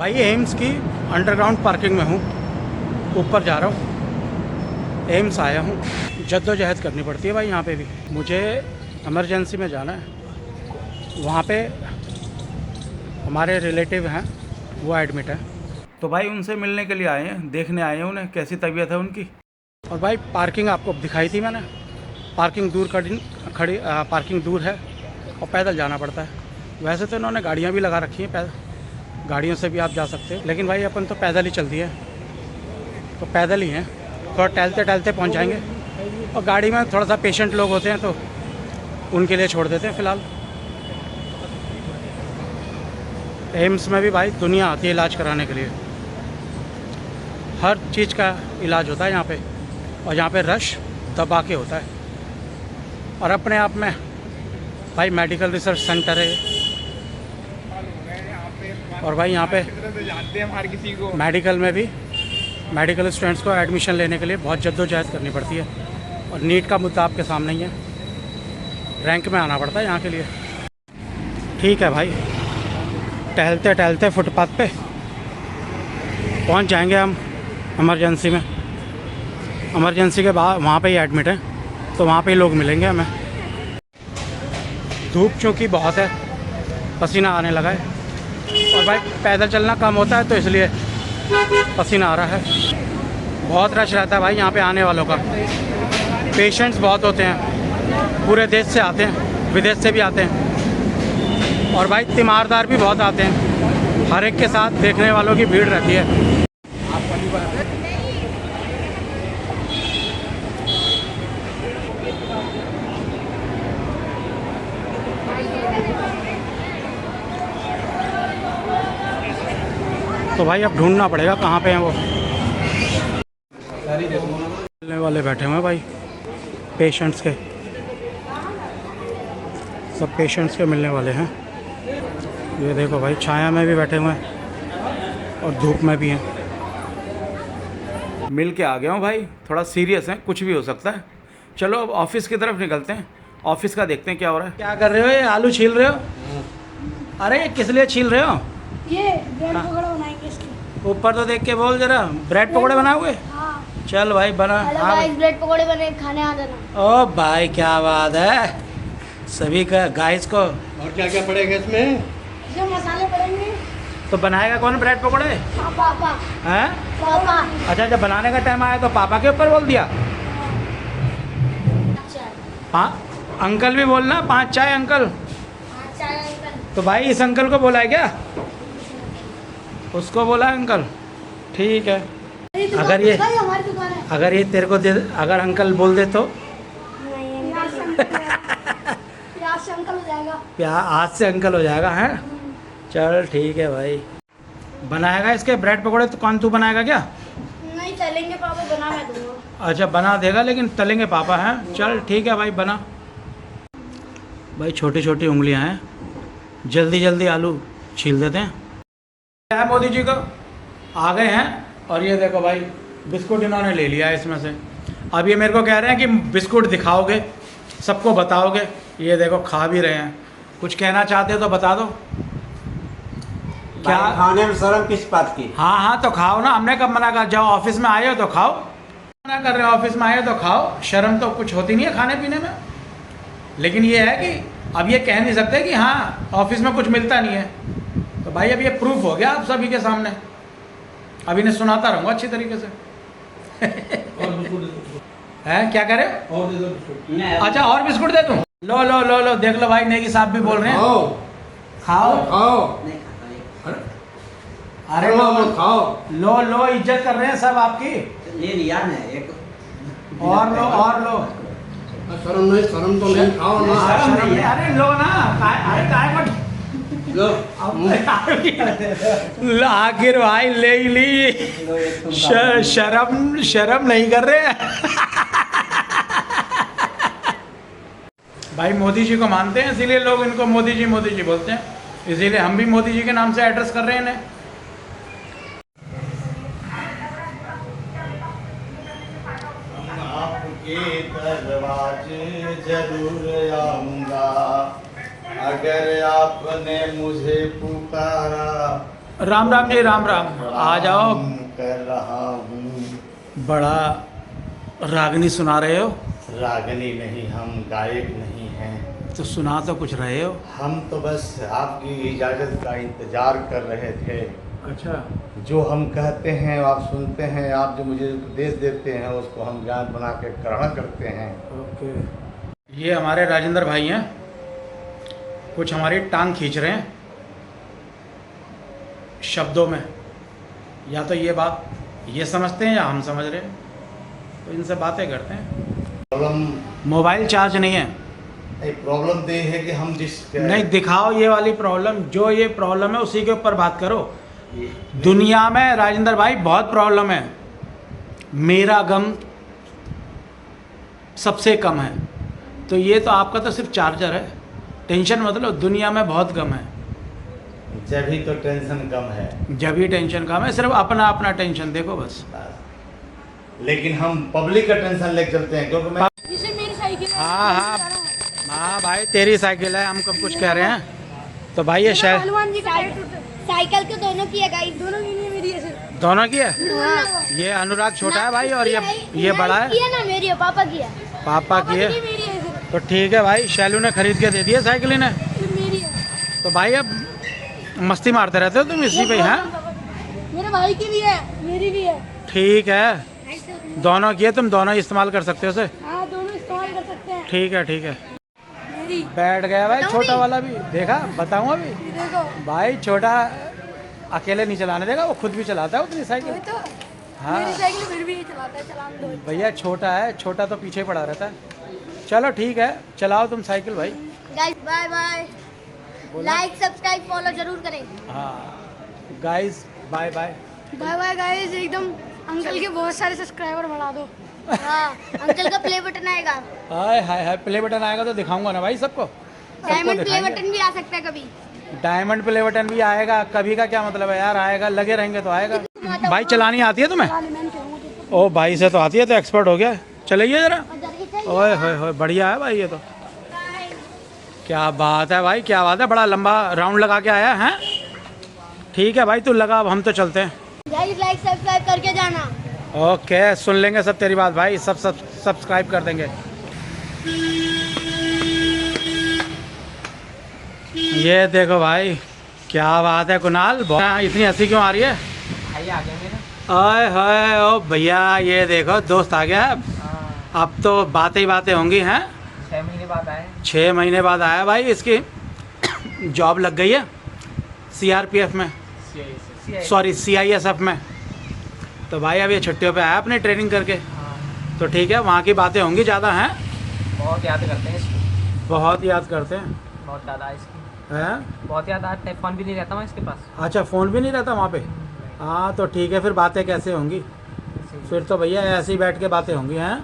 भाई एम्स की underground parking में हूँ, ऊपर जा रहा हूँ, एम्स आया हूँ। जद्दोजहद करनी पड़ती है भाई यहाँ पे भी। मुझे इमरजेंसी में जाना है, वहाँ पे हमारे रिलेटिव हैं, वो एडमिट है, तो भाई उनसे मिलने के लिए आए हैं, देखने आए हैं उन्हें कैसी तबीयत है उनकी। और भाई पार्किंग आपको दिखाई थी मैंने, पार्किंग पार्किंग दूर है और पैदल जाना पड़ता है। वैसे तो इन्होंने गाड़ियाँ भी लगा रखी हैं, गाड़ियों से भी आप जा सकते हो, लेकिन भाई अपन तो पैदल ही चलती है, तो पैदल ही हैं, थोड़ा टहलते टहलते पहुंच जाएंगे। और गाड़ी में थोड़ा सा पेशेंट लोग होते हैं तो उनके लिए छोड़ देते हैं फ़िलहाल। एम्स में भी भाई दुनिया आती है इलाज कराने के लिए, हर चीज़ का इलाज होता है यहाँ पे, और यहाँ पे रश दबा के होता है। और अपने आप में भाई मेडिकल रिसर्च सेंटर है। और भाई यहाँ पे मेडिकल में भी मेडिकल स्टूडेंट्स को एडमिशन लेने के लिए बहुत जद्दोजहद करनी पड़ती है, और नीट का मुद्दा आपके सामने ही है, रैंक में आना पड़ता है यहाँ के लिए। ठीक है भाई, टहलते टहलते फुटपाथ पे पहुँच जाएंगे हम इमरजेंसी में। इमरजेंसी के बाद वहाँ पे ही एडमिट है, तो वहाँ पे ही लोग मिलेंगे हमें। धूप चूँकि बहुत है, पसीना आने लगा है, और भाई पैदल चलना कम होता है तो इसलिए पसीना आ रहा है। बहुत रश रहता है भाई यहाँ पे आने वालों का, पेशेंट्स बहुत होते हैं, पूरे देश से आते हैं, विदेश से भी आते हैं, और भाई तीमारदार भी बहुत आते हैं। हर एक के साथ देखने वालों की भीड़ रहती है। तो भाई अब ढूंढना पड़ेगा कहाँ पे हैं वो। मिलने वाले बैठे हुए हैं भाई, पेशेंट्स के, सब पेशेंट्स के मिलने वाले हैं। ये देखो भाई, छाया में भी बैठे हुए हैं और धूप में भी हैं। मिल के आ गया हूँ भाई, थोड़ा सीरियस है, कुछ भी हो सकता है। चलो अब ऑफिस की तरफ निकलते हैं, ऑफिस का देखते हैं क्या हो रहा है। क्या कर रहे हो, ये आलू छील रहे हो? अरे किस लिए छील रहे हो? ये ब्रेड पकौड़ा बनाएंगे इसके ऊपर तो देख के बोल जरा, ब्रेड पकौड़े बनाओगे? हाँ। चल भाई बना। हेलो गाइस, ब्रेड पकौड़े बने, खाने आ जाना। ओ भाई क्या बात है, सभी का गाइस को। और क्या क्या पड़ेगा इसमें? जो मसाले पड़ेंगे। तो बनाएगा कौन ब्रेड पकौड़े? पापा। हैं? पापा। अच्छा, जब बनाने का टाइम आया तो पापा के ऊपर बोल दिया। हाँ, अंकल भी बोलना, 5 चाय अंकल। तो भाई इस अंकल को बोला है क्या? उसको बोला है अंकल, ठीक है। अगर ये अगर ये तेरे को दे, अगर अंकल बोल दे तो प्याज से अंकल हो जाएगा। आज से अंकल हो जाएगा, है? चल ठीक है भाई। बनाएगा इसके ब्रेड पकौड़े तो कौन, तू बनाएगा क्या? नहीं, तलेंगे पापा, बना मैं दूंगा। अच्छा बना देगा, लेकिन तलेंगे पापा, हैं? चल ठीक है भाई, बना। भाई छोटी छोटी उंगलियां हैं, जल्दी जल्दी आलू छील देते हैं। क्या है, मोदी जी को आ गए हैं, और ये देखो भाई बिस्कुट इन्होंने ले लिया है इसमें से। अब ये मेरे को कह रहे हैं कि बिस्कुट दिखाओगे, सबको बताओगे। ये देखो खा भी रहे हैं, कुछ कहना चाहते हो तो बता दो। क्या खाने में शर्म किस बात की? हाँ हाँ तो खाओ ना, हमने कब मना कर, जाओ ऑफिस में आए हो तो खाओ। मना कर रहे हो, ऑफिस में आए हो तो खाओ, शर्म तो कुछ होती नहीं है खाने पीने में। लेकिन ये है कि अब ये कह नहीं सकते कि हाँ ऑफिस में कुछ मिलता नहीं है। तो भाई अब ये प्रूफ हो गया आप सभी के सामने, अब इन्हें सुनाता रहूँगा अच्छी तरीके से। है क्या कह रहे हो? अच्छा और बिस्कुट दे दूँ? लो लो लो लो, देख लो भाई, नेगी साहब भी बोल रहे हैं खाओ खाओ। अरे लो खाओ, लो लो, इज्जत कर रहे हैं सब आपकी। ये लिया ना एक और लो और लो। शर्म तो नहीं, खाओ ना। शर्म नहीं है, अरे लो ना। अरे काय मत आखिर भाई ले ही ली, शर्म नहीं कर रहे। भाई मोदी जी को मानते हैं, इसीलिए लोग इनको मोदी जी बोलते हैं, इसीलिए हम भी मोदी जी के नाम से एड्रेस कर रहे हैं इन्हें। आपके दरवाजे जरूर आऊंगा, अगर आपने मुझे पुकारा राम राम जी, राम राम। आ जाओ। कर रहा हूँ। बड़ा रागनी सुना रहे हो। रागनी नहीं, हम गायक नहीं हैं। तो सुना तो कुछ रहे हो। हम तो बस आपकी इजाज़त का इंतज़ार कर रहे थे। अच्छा। जो हम कहते हैं आप सुनते हैं, आप जो मुझे उपदेश देते हैं उसको हम ज्ञान बना के ग्रहण करते हैं। ओके। ये हमारे राजेंद्र भाई हैं, कुछ हमारी टांग खींच रहे हैं शब्दों में। या तो ये बात ये समझते हैं या हम समझ रहे हैं, तो इनसे बातें करते हैं। प्रॉब्लम मोबाइल चार्ज नहीं है। प्रॉब्लम तो ये है कि हम जिस नहीं दिखाओ ये वाली प्रॉब्लम, जो ये प्रॉब्लम है उसी के ऊपर बात करो। दुनिया में राजेंद्र भाई बहुत प्रॉब्लम है, मेरा गम सबसे कम है। तो ये तो आपका तो सिर्फ चार्जर है, टेंशन मतलब दुनिया में बहुत गम है। जब ही तो टेंशन कम है। जब ही टेंशन कम है, सिर्फ अपना अपना टेंशन देखो बस। लेकिन हम पब्लिक का टेंशन लेके चलते हैं, क्योंकि मैं इसे मेरी साइकिल है। हाँ हाँ हाँ भाई, तेरी साइकिल है, हम कब कुछ कह रहे हैं। तो भाई ये शायद हनुमान जी का साइकिल तो दोनों की है गाइस, दोनों की नहीं है, मेरी है सिर्फ। दोनों की है। हाँ। ये अनुराग छोटा है भाई, और ये बड़ा है। की है ना, मेरी है, पापा की है। पापा की है। मेरी है सिर्फ। तो ठीक है भाई, शैलू ने खरीद के दे दिया साइकिल इन्हें। ये मेरी है। तो भाई अब मस्ती मारते रहते हो तुम इसी पे, हैं। मेरे भाई की भी है, मेरी भी है। ठीक है, दोनों की है, तुम दोनों ही इस्तेमाल कर सकते हो उसे। हाँ, दोनों इस्तेमाल कर सकते हैं। ठीक है ठीक है। मेरी बैठ गया भाई छोटा वाला भी, देखा बताऊँ अभी। ये देखो। भाई छोटा अकेले नहीं चलाने देगा, वो खुद भी चलाता है उतनी साइकिल। वही तो। हाँ मेरी साइकिल फिर भी चलाता है, चलाने दो। भैया छोटा है, छोटा तो पीछे पड़ा रहता है। चलो ठीक है, चलाओ तुम साइकिल भाई। Guys bye bye, like subscribe follow जरूर करें। हाँ guys bye bye. Bye bye guys, एकदम अंकल के बहुत सारे सब्सक्राइबर बढ़ा दो। हाँ, अंकल का प्ले बटन आएगा। हाय हाय हाय, प्ले बटन आएगा तो दिखाऊंगा ना भाई सबको। डायमंड प्ले दिखाएंगे। बटन भी आ सकता है कभी। डायमंड प्ले बटन भी आएगा, कभी का क्या मतलब है यार, आएगा, लगे रहेंगे तो आएगा। भाई चलानी आती है तुम्हें? ओ भाई से तो आती है, तो एक्सपर्ट हो गया। चलाइए जरा। ओए होए होए, बढ़िया है भाई ये तो। क्या बात है भाई, क्या बात है, बड़ा लंबा राउंड लगा के आया है। ठीक है भाई, तू लगा, अब हम तो चलते हैं। गाइस लाइक सब्सक्राइब करके जाना। ओके, सुन लेंगे सब तेरी बात भाई, सब सब्सक्राइब कर देंगे। ये देखो भाई, क्या बात है कुणाल, इतनी हंसी क्यों आ रही है? भाई आ गया मेरा। ओए होए, ओ भैया ये देखो दोस्त आ गया है। अब तो बातें ही बातें होंगी हैं। 6 महीने बाद आए। 6 महीने बाद आया भाई, इसकी जॉब लग गई है CRPF में, सॉरी CISF में। तो भाई अब ये छुट्टियों पे आया अपने ट्रेनिंग करके। तो ठीक है, वहाँ की बातें होंगी ज़्यादा हैं। बहुत याद करते हैं इसको। बहुत याद करते हैं। बहुत ज़्यादा इसकी। हैं? बहुत याद आता है, फ़ोन भी नहीं रहता वहाँ इसके पास। अच्छा, फ़ोन भी नहीं रहता वहाँ पे? हाँ तो ठीक है, फिर बातें कैसे होंगी? फिर तो भैया ऐसे ही बैठ के बातें होंगी, हैं।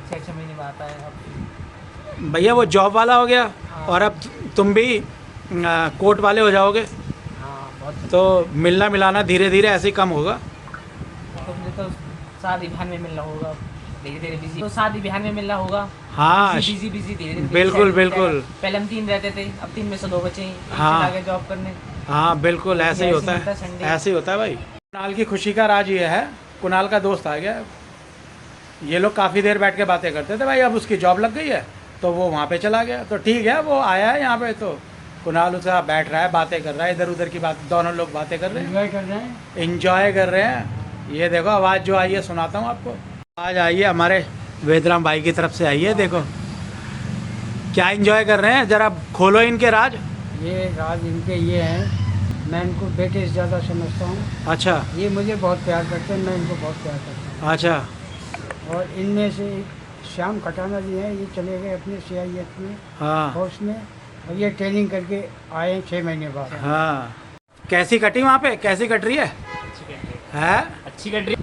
6 महीने बाद आता है अब। भैया वो जॉब वाला हो गया, और अब तुम भी कोर्ट वाले हो जाओगे, हाँ बहुत। तो मिलना मिलाना धीरे धीरे ऐसे ही कम होगा। तो मुझे तो शादी बिहार में मिलना होगा, धीरे धीरे बिजी। तो शादी बिहार में मिलना होगा। हाँ बिजी बिजी धीरे धीरे। बिल्कुल बिल्कुल। पहले हम 3 रहते थे, अब 3 में से 2 बचे हैं। हाँ। आगे जॉब करने। हाँ बिल्कुल, ऐसे ही होता मिलता है, संडे। ऐसे ही होता है भाई। कुणाल की खुशी का राज ये है, कुणाल का दोस्त आ गया। ये लोग काफ़ी देर बैठ के बातें करते थे भाई, अब उसकी जॉब लग गई है तो वो वहाँ पे चला गया। तो ठीक है, वो आया है यहाँ पे, तो कुणाल उससे बैठ रहा है, बातें कर रहा है, इधर उधर की बात, दोनों लोग बातें कर रहे हैं, एंजॉय कर रहे हैं। ये देखो आवाज़ जो आई है, सुनाता हूँ आपको। आवाज़ आई है हमारे वेदराम भाई की तरफ से आई है, देखो क्या एंजॉय कर रहे हैं, ज़रा खोलो इनके राज। ये राज इनके ये हैं, मैं इनको बेटे से ज़्यादा समझता हूँ। अच्छा ये मुझे बहुत प्यार करते हैं, मैं इनको बहुत प्यार करता अच्छा। हूँ। और इनमें से श्याम खटाना जी हैं, ये चले गए अपने CIF में, हाँ फोर्स में, और ये ट्रेनिंग करके आए हैं 6 महीने बाद। हाँ। कैसी कटी वहाँ पे, कैसी कट रही है? है अच्छी कट रही।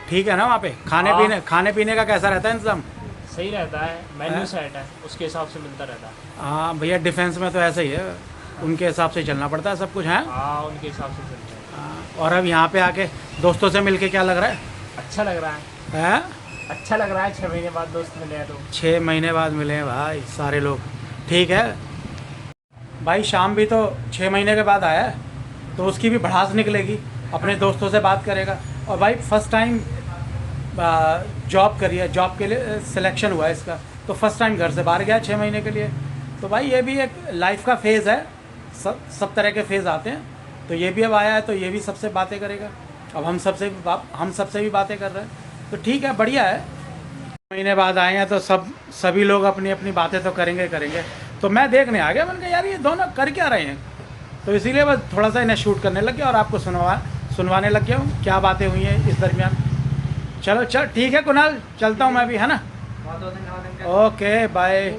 ठीक है ना वहाँ पे? खाने पीने का कैसा रहता है इंतजाम? सही रहता है, मेन्यू हाँ। सेट है, उसके हिसाब से मिलता रहता है। हाँ भैया, डिफेंस में तो ऐसा ही है, उनके हिसाब से चलना पड़ता है सब कुछ, है। हाँ, उनके हिसाब से चलता है। और अब यहाँ पे आके दोस्तों से मिलके क्या लग रहा है? अच्छा लग रहा है, हैं? अच्छा लग रहा है। 6 महीने बाद दोस्त मिले हैं तो। 6 महीने बाद मिले हैं भाई सारे लोग। ठीक है भाई, शाम भी तो 6 महीने के बाद आया है। तो उसकी भी भड़ास निकलेगी, अपने दोस्तों से बात करेगा। और भाई फर्स्ट टाइम जॉब करी है, जॉब के लिए सिलेक्शन हुआ है इसका, तो फर्स्ट टाइम घर से बाहर गया 6 महीने के लिए। तो भाई ये भी एक लाइफ का फेज़ है, सब तरह के फेज़ आते हैं, तो ये भी अब आया है तो ये भी सबसे बातें करेगा। अब हम सबसे भी बातें कर रहे हैं, तो ठीक है, बढ़िया है। महीने बाद आए हैं तो सभी लोग अपनी अपनी बातें तो करेंगे। तो मैं देखने आ गया, मैंने कहा यार ये दोनों कर क्या रहे हैं, तो इसीलिए बस थोड़ा सा इन्हें शूट करने लग गया और आपको सुनवाने लग गया हूँ क्या बातें हुई हैं इस दरमियान। चलो ठीक है कुणाल, चलता हूँ मैं भी, है ना। बहुत धन्यवाद। Okay bye.